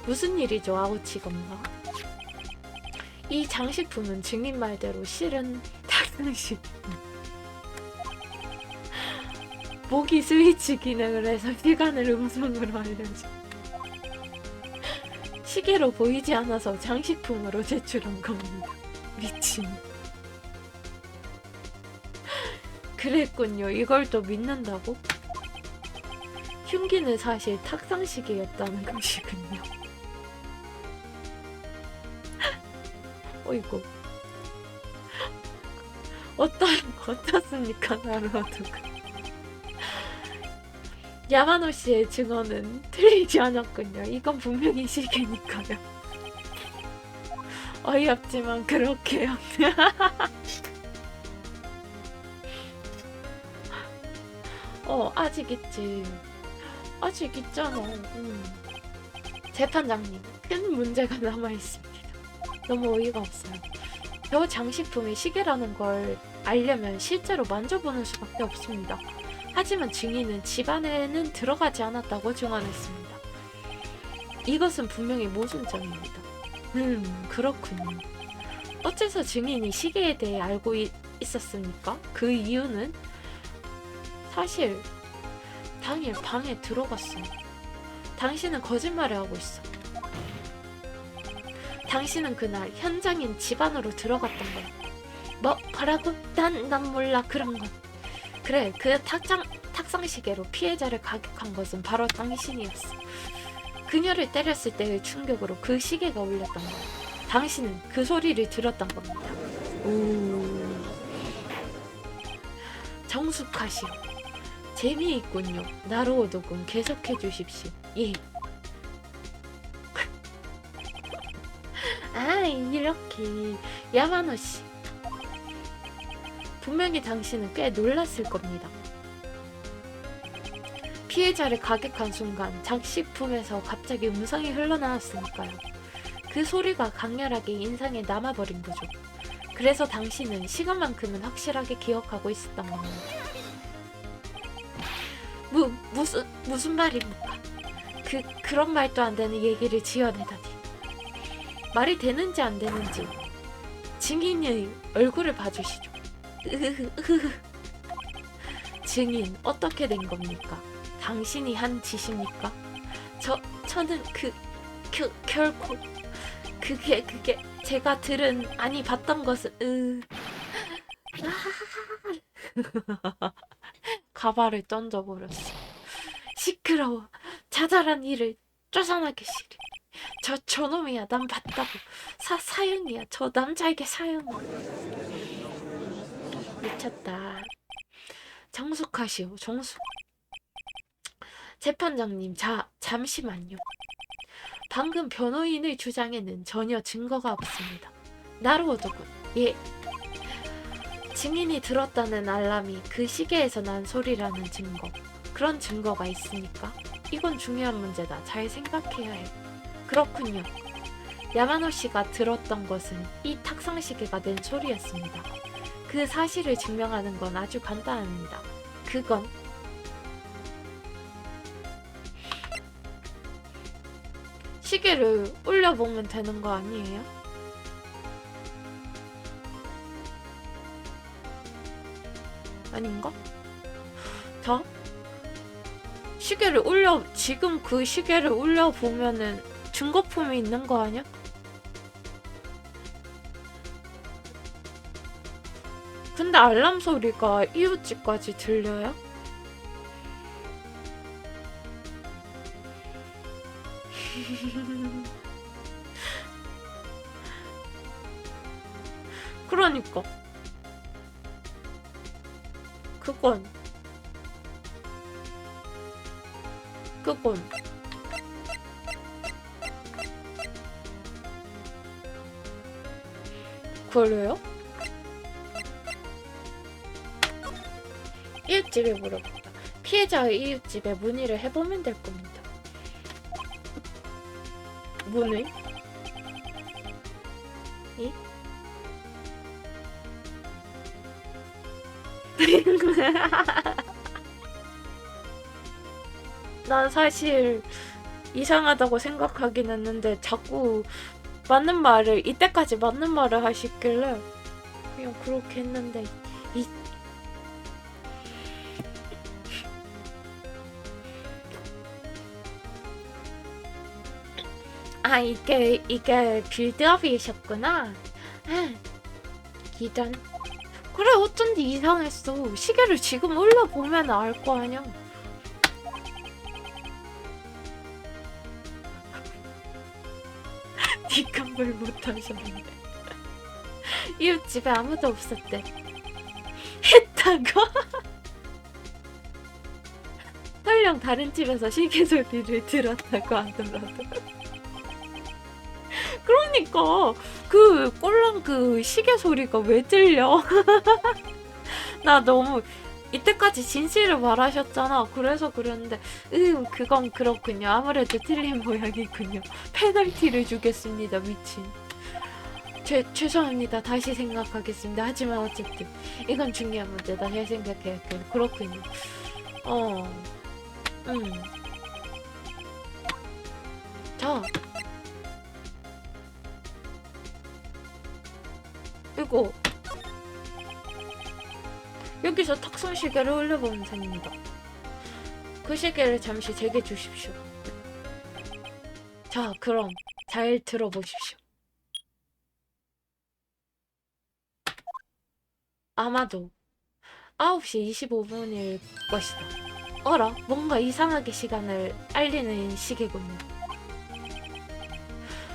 무슨 일이죠, 아우치 검사? 이 장식품은 증인 말대로 실은 탁상식. 모기 스위치 기능을 해서 시간을 음성으로 알려줘. 시계로 보이지 않아서 장식품으로 제출한 겁니다. 미친. 그랬군요. 이걸 또 믿는다고? 흉기는 사실 탁상시계였다는 것이군요. 어이구. 어떻습니까, 나루오도군? 야마노 씨의 증언은 틀리지 않았군요. 이건 분명히 시계니까요. 어이없지만 그렇게요. 아직 있지. 아직 있잖아. 재판장님, 큰 문제가 남아있습니다. 너무 어이가 없어요. 저 장식품이 시계라는 걸 알려면 실제로 만져보는 수밖에 없습니다. 하지만 증인은 집 안에는 들어가지 않았다고 증언했습니다. 이것은 분명히 모순점입니다. 그렇군요. 어째서 증인이 시계에 대해 알고 있었습니까? 그 이유는 사실 당일 방에 들어갔어요. 당신은 거짓말을 하고 있어. 당신은 그날 현장인 집 안으로 들어갔던 거야. 뭐라고? 난 몰라 그런 건. 그래, 그 탁상시계로 피해자를 가격한 것은 바로 당신이었어. 그녀를 때렸을 때의 충격으로 그 시계가 울렸던 거야. 당신은 그 소리를 들었던 겁니다. 정숙하시오. 재미있군요. 나루오도군, 계속해 주십시오. 예. 이렇게. 야마노 씨. 분명히 당신은 꽤 놀랐을 겁니다. 피해자를 가격한 순간 장식품에서 갑자기 음성이 흘러나왔으니까요. 그 소리가 강렬하게 인상에 남아버린 거죠. 그래서 당신은 시간만큼은 확실하게 기억하고 있었던 겁니다. 무슨 말입니까? 그런 말도 안 되는 얘기를 지어내다니. 말이 되는지 안 되는지 증인의 얼굴을 봐주시죠. 증인, 어떻게 된 겁니까? 당신이 한 짓입니까? 저는 결코 그게 제가 봤던 것은 가발을 던져버렸어. 시끄러워. 자잘한 일을 쪼잔하게 싫어. 저놈이야. 난 봤다고. 사형이야. 저 남자에게 사형. 미쳤다. 정숙하시오. 정숙. 재판장님, 잠시만요. 방금 변호인의 주장에는 전혀 증거가 없습니다. 나루오도군. 예. 증인이 들었다는 알람이 그 시계에서 난 소리라는 증거. 그런 증거가 있습니까? 이건 중요한 문제다. 잘 생각해야 해. 그렇군요. 야마노 씨가 들었던 것은 이 탁상시계가 낸 소리였습니다. 그 사실을 증명하는 건 아주 간단합니다. 그건 시계를 올려보면 되는 거 아니에요? 아닌가? 자, 지금 그 시계를 올려보면은 증거품이 있는 거 아니야? 근데 알람 소리가 이웃집까지 들려요? 그러니까 그건 그래요? 이웃집에 물어본다. 피해자의 이웃집에 문의를 해보면 될 겁니다. 문의? 이? 난 사실 이상하다고 생각하긴 했는데 자꾸 맞는 말을 이때까지 맞는 말을 하시길래 그냥 그렇게 했는데 이 이게 빌드업이셨구나. 이런. 그래 어쩐지 이상했어. 시계를 지금 올려보면 알 거 아냐. 니가 뭘 못하셨는데. 이웃집에 아무도 없었대. 했다고? 설령 다른 집에서 시계 소리를 들었다고 하더라도. 그러니까 그 꼴랑 그 시계 소리가 왜 들려? 나 너무 이때까지 진실을 말하셨잖아. 그래서 그랬는데 그건 그렇군요. 아무래도 틀린 모양이군요. 페널티를 주겠습니다. 미친. 죄송합니다. 다시 생각하겠습니다. 하지만 어쨌든 이건 중요한 문제다. 잘 생각해야겠군요. 그렇군요. 자, 이거 여기서 탁선 시계를 올려보면 됩니다. 그 시계를 잠시 제게 주십시오. 자, 그럼 잘 들어보십시오. 아마도 9시 25분일 것이다. 어라? 뭔가 이상하게 시간을 알리는 시계군요.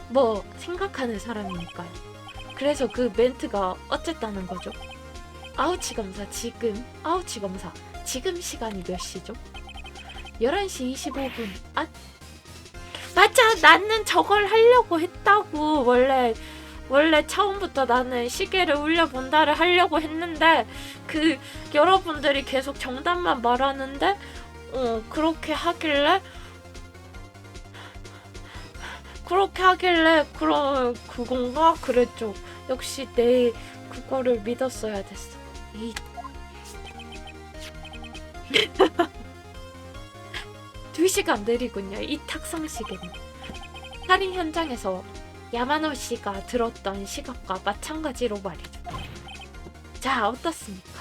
뭐 생각하는 사람이니까요. 그래서 그 멘트가 어쨌다는 거죠? 아우치 검사 지금 시간이 몇 시죠? 11시 25분. 맞아! 나는 저걸 하려고 했다고. 원래 처음부터 나는 시계를 울려본다를 하려고 했는데 여러분들이 계속 정답만 말하는데 그렇게 하길래 그럼 그건가? 그랬죠. 역시 내 그거를 믿었어야 됐어. 2시간 느리군요. 이 탁상시계는. 살인 현장에서 야마노 씨가 들었던 시각과 마찬가지로 말이죠. 자, 어떻습니까?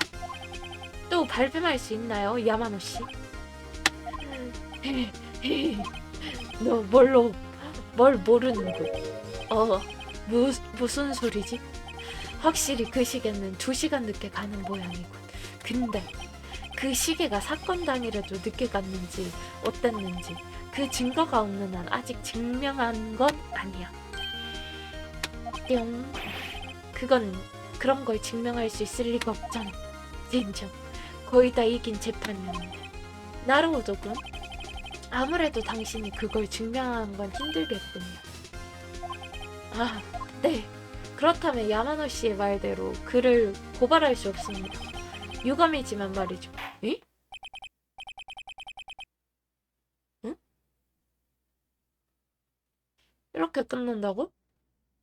또 발뺌할 수 있나요, 야마노 씨? 너 뭘 모르는군. 무슨 소리지? 확실히 그 시계는 2시간 늦게 가는 모양이군. 근데 그 시계가 사건 당일에도 늦게 갔는지 어땠는지 그 증거가 없는 한 아직 증명한 건 아니야. 뿅. 그런 걸 증명할 수 있을 리가 없잖아. 진정. 거의 다 이긴 재판이었는데. 나루오도군. 아무래도 당신이 그걸 증명하는 건 힘들겠군요. 네. 그렇다면 야마노 씨의 말대로 그를 고발할 수 없습니다. 유감이지만 말이죠. 에? 응? 이렇게 끝난다고?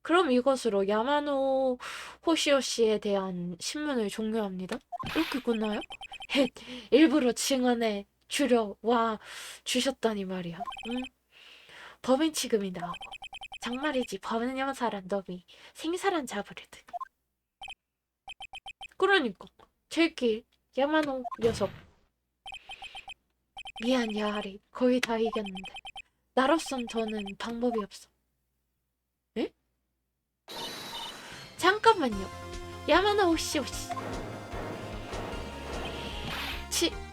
그럼 이것으로 야마노 호시오 씨에 대한 신문을 종료합니다. 이렇게 끝나요? 일부러 증언에 줄여와 주셨다니 말이야. 응? 범인 취급이 나오고 정말이지 범인 형사란 놈이 생사란 잡으려더니. 그러니까 제길 야마노 녀석. 미안 야하리. 거의 다 이겼는데 나로선 더는 방법이 없어. 에? 잠깐만요. 야마노 호시오씨.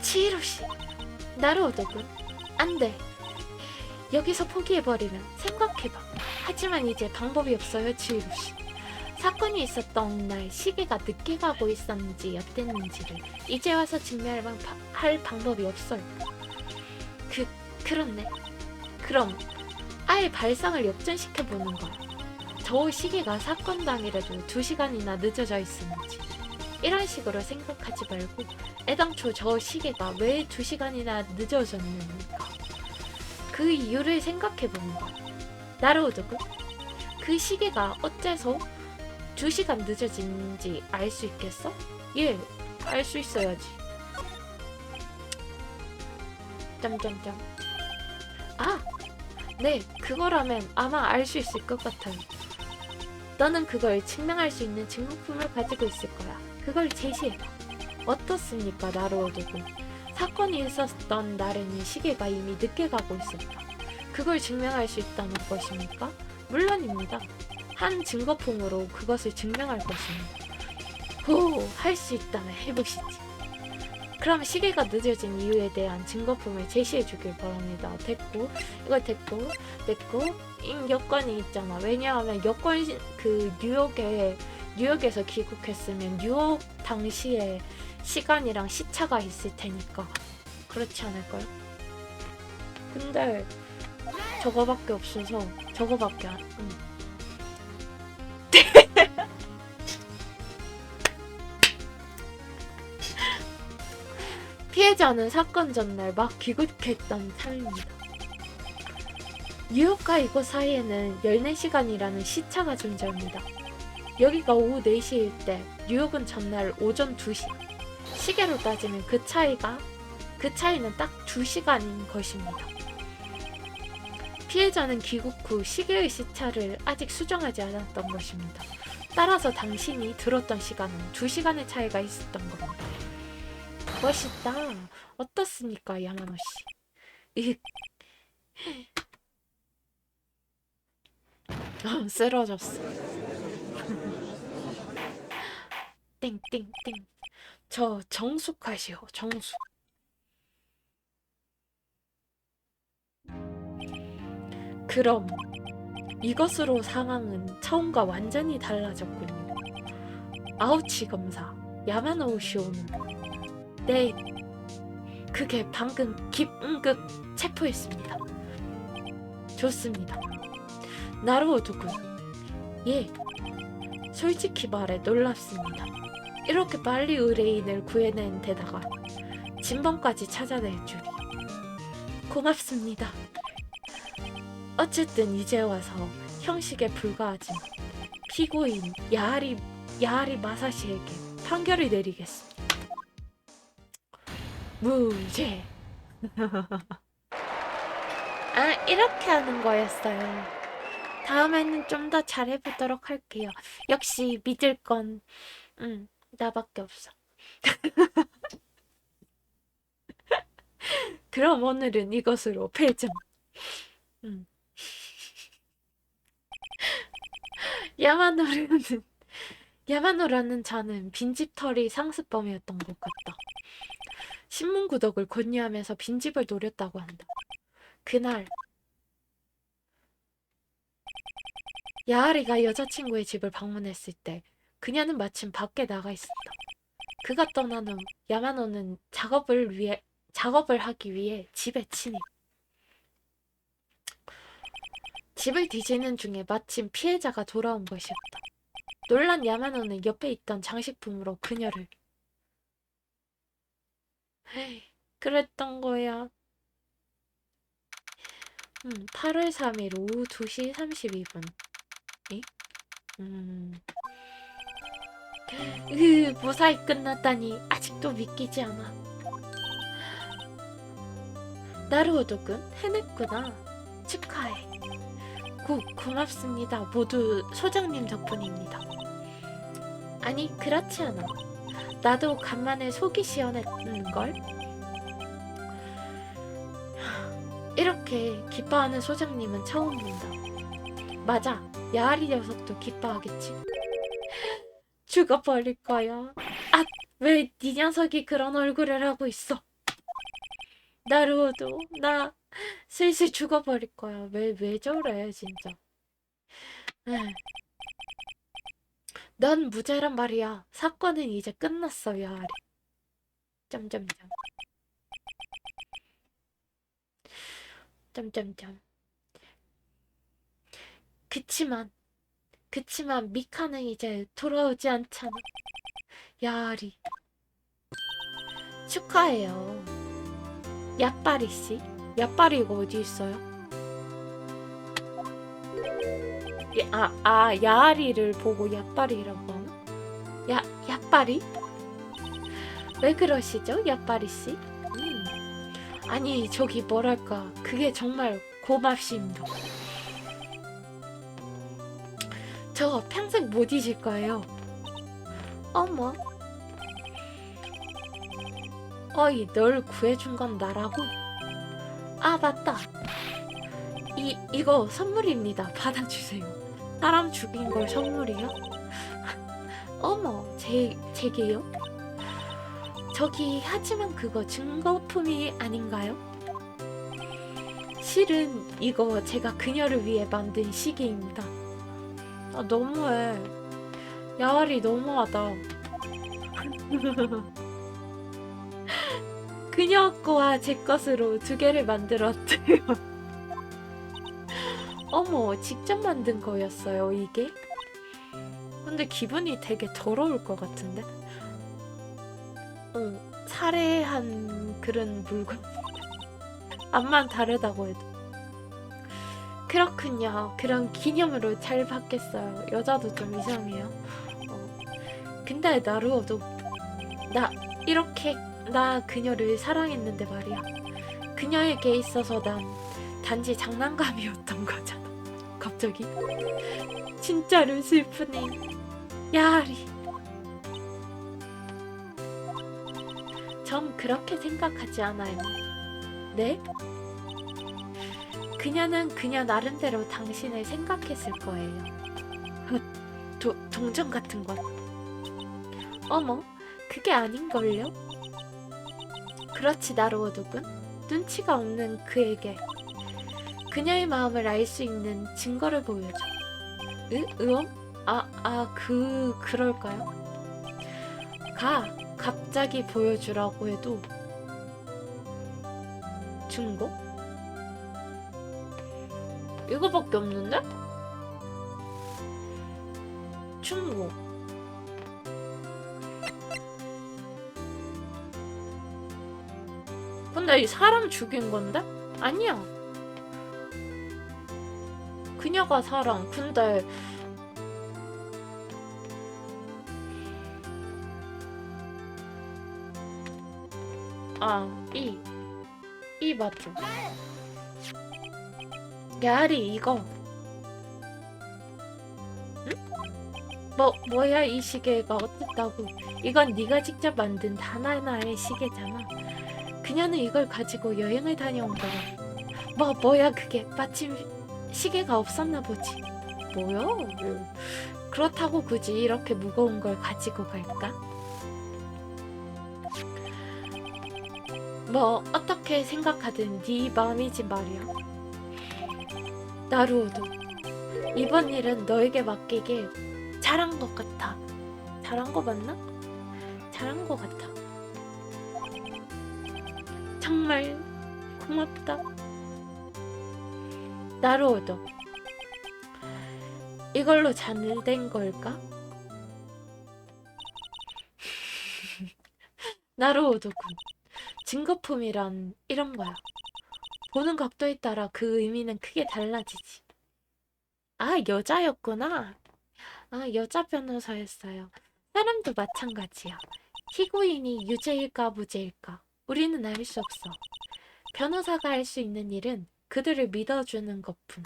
치히로씨. 나루오도군. 안돼. 여기서 포기해버리면 생각해봐. 하지만 이제 방법이 없어요, 치히로씨. 사건이 있었던 날 시계가 늦게 가고 있었는지 어땠는지를 이제 와서 증명할 방법이 없어요. 그렇네. 그럼 아예 발상을 역전시켜보는 거야. 저 시계가 사건 당일에도 2시간이나 늦어져 있었는지. 이런 식으로 생각하지 말고 애당초 저 시계가 왜 2시간이나 늦어졌는가 그 이유를 생각해보는 거야. 나루오도군, 그 시계가 어째서 2시간 늦어진지 알 수 있겠어? 예, 알 수 있어야지. 점점점. 아, 네, 그거라면 아마 알 수 있을 것 같아요. 너는 그걸 증명할 수 있는 증거품을 가지고 있을 거야. 그걸 제시해봐. 어떻습니까, 나루오도군? 사건이 있었던 날에는 시계가 이미 늦게 가고 있었다. 그걸 증명할 수 있다는 것입니까? 물론입니다. 한 증거품으로 그것을 증명할 것입니다. 호, 할 수 있다면 해보시지. 그럼 시계가 늦어진 이유에 대한 증거품을 제시해 주길 바랍니다. 됐고, 이거 됐고, 여권이 있잖아. 왜냐하면 여권 그 뉴욕에서 귀국했으면 뉴욕 당시에 시간이랑 시차가 있을 테니까 그렇지 않을까요? 근데 저거밖에 없어서 저거밖에 안. 피해자는 사건 전날 막 귀국했던 사람입니다. 뉴욕과 이곳 사이에는 14시간이라는 시차가 존재합니다. 여기가 오후 4시일 때 뉴욕은 전날 오전 2시. 시계로 따지면 그 차이는 딱 2시간인 것입니다. 피해자는 귀국 후 시계의 시차를 아직 수정하지 않았던 것입니다. 따라서 당신이 들었던 시간은 2시간의 차이가 있었던 겁니다. 멋있다. 어떻습니까, 야마노 씨? 쓰러졌어. 땡땡땡. 저 정숙하시오. 정숙. 그럼 이것으로 상황은 처음과 완전히 달라졌군요. 아우치 검사 야마노 쇼는 네, 그게 방금 긴급 체포했습니다. 좋습니다. 나루오도군, 예, 솔직히 말해 놀랍습니다. 이렇게 빨리 의뢰인을 구해낸 데다가 진범까지 찾아낼 줄이. 고맙습니다. 어쨌든 이제 와서 형식에 불과하지만 피고인 야하리 마사시에게 판결을 내리겠습니다. 무죄. 아, 이렇게 하는 거였어요. 다음에는 좀 더 잘해보도록 할게요. 역시 믿을 건 나밖에 없어. 그럼 오늘은 이것으로 패전. 야마노라는 자는 빈집털이 상습범이었던 것 같다. 신문 구독을 권유하면서 빈집을 노렸다고 한다. 그날 야하리가 여자친구의 집을 방문했을 때 그녀는 마침 밖에 나가 있었다. 그가 떠난 후 야마노는 작업을 하기 위해 집에 침입. 집을 뒤지는 중에 마침 피해자가 돌아온 것이었다. 놀란 야마노는 옆에 있던 장식품으로 그녀를. 에이, 그랬던 거야. 8월 3일 오후 2시 32분. 무사히 끝났다니 아직도 믿기지 않아. 나루오도군, 해냈구나. 축하해. 고맙습니다. 모두 소장님 덕분입니다. 아니, 그렇지 않아. 나도 간만에 속이 시원했는걸? 이렇게 기뻐하는 소장님은 처음 본다. 맞아, 야하리 녀석도 기뻐하겠지. 죽어버릴 거야. 아, 왜 네 녀석이 그런 얼굴을 하고 있어? 나루오도, 나 슬슬 죽어버릴 거야. 왜 저래, 진짜. 넌 무죄란 말이야. 사건은 이제 끝났어, 야하리. 점점점. 점점점. 그치만 미카는 이제 돌아오지 않잖아. 야리. 축하해요. 야빠리씨? 야빠리가 어디 있어요? 야리를 보고 야빠리라고 하나? 야빠리? 왜 그러시죠? 야빠리씨? 아니, 저기 뭐랄까. 그게 정말 고맙습니다. 저 평생 못 잊을 거예요. 어머. 어이, 널 구해준 건 나라고? 아, 맞다. 이거 선물입니다. 받아주세요. 사람 죽인 걸 선물이요? 어머, 제게요? 저기, 하지만 그거 증거품이 아닌가요? 실은 이거 제가 그녀를 위해 만든 시계입니다. 아, 너무해. 야알이 너무하다. 그녀 거와 제 것으로 두 개를 만들었대요. 어머, 직접 만든 거였어요, 이게? 근데 기분이 되게 더러울 것 같은데? 살해한 그런 물건. 앞만 다르다고 해도. 그렇군요. 그럼 기념으로 잘 받겠어요. 여자도 좀 이상해요. 근데 나루오도 나 그녀를 사랑했는데 말이야. 그녀에게 있어서 난 단지 장난감이었던 거잖아. 갑자기? 진짜로 슬프네. 야리. 전 그렇게 생각하지 않아요. 네? 그녀는 그녀 나름대로 당신을 생각했을 거예요. 동정 같은 것. 어머, 그게 아닌걸요? 그렇지, 나루오도군. 눈치가 없는 그에게 그녀의 마음을 알 수 있는 증거를 보여줘. 그럴까요? 갑자기 보여주라고 해도 증거? 이거밖에 없는데? 충고. 근데 이 사람 죽인 건데? 아니야. 그녀가 사람. 근데 이 맞죠? 야리 이거. 응? 뭐야 이 시계가 어땠다고? 이건 네가 직접 만든 단 하나의 시계잖아. 그녀는 이걸 가지고 여행을 다녀온 거야. 뭐야 그게? 마침 시계가 없었나 보지. 뭐야? 그렇다고 굳이 이렇게 무거운 걸 가지고 갈까? 어떻게 생각하든 네 마음이지 말이야. 나루오도 이번 일은 너에게 맡기길 잘한 것 같아. 잘한 거 맞나? 잘한 것 같아. 정말 고맙다. 나루오도 이걸로 잘된 걸까? 나루오도군. 증거품이란 이런 거야. 보는 각도에 따라 그 의미는 크게 달라지지. 여자였구나. 여자 변호사였어요. 사람도 마찬가지야. 피고인이 유죄일까 무죄일까 우리는 알 수 없어. 변호사가 할 수 있는 일은 그들을 믿어주는 것뿐.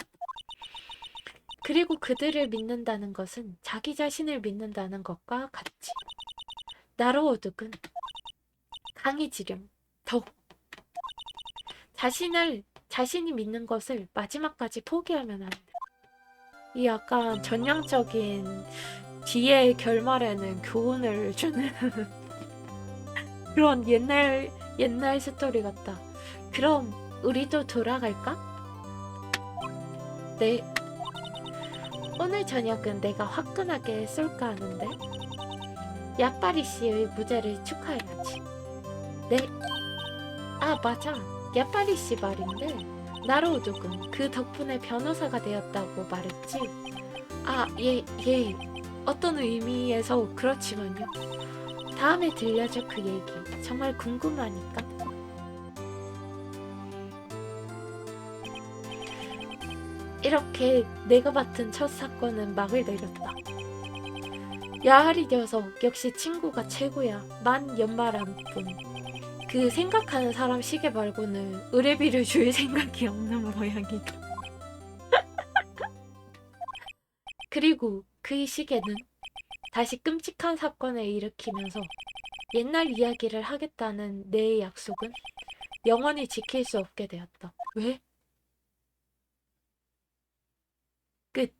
그리고 그들을 믿는다는 것은 자기 자신을 믿는다는 것과 같지. 나루오독은 강해지렴. 더욱 자신이 믿는 것을 마지막까지 포기하면 안 돼. 이 약간 전향적인 뒤의 결말에는 교훈을 주는 그런 옛날 스토리 같다. 그럼 우리도 돌아갈까? 네. 오늘 저녁은 내가 화끈하게 쏠까 하는데 야빠리 씨의 무죄를 축하해야지. 네. 맞아. 야빠리 씨 말인데 나루오독은 그 덕분에 변호사가 되었다고 말했지. 예. 어떤 의미에서 그렇지만요. 다음에 들려줄 그 얘기 정말 궁금하니까. 이렇게 내가 맡은 첫 사건은 막을 내렸다. 야할이 녀석 역시 친구가 최고야. 만 연말 안 뿐. 그 생각하는 사람 시계 말고는 의뢰비를 줄 생각이 없는 모양이다. 그리고 그 시계는 다시 끔찍한 사건을 일으키면서 옛날 이야기를 하겠다는 내 약속은 영원히 지킬 수 없게 되었다. 왜? 끝.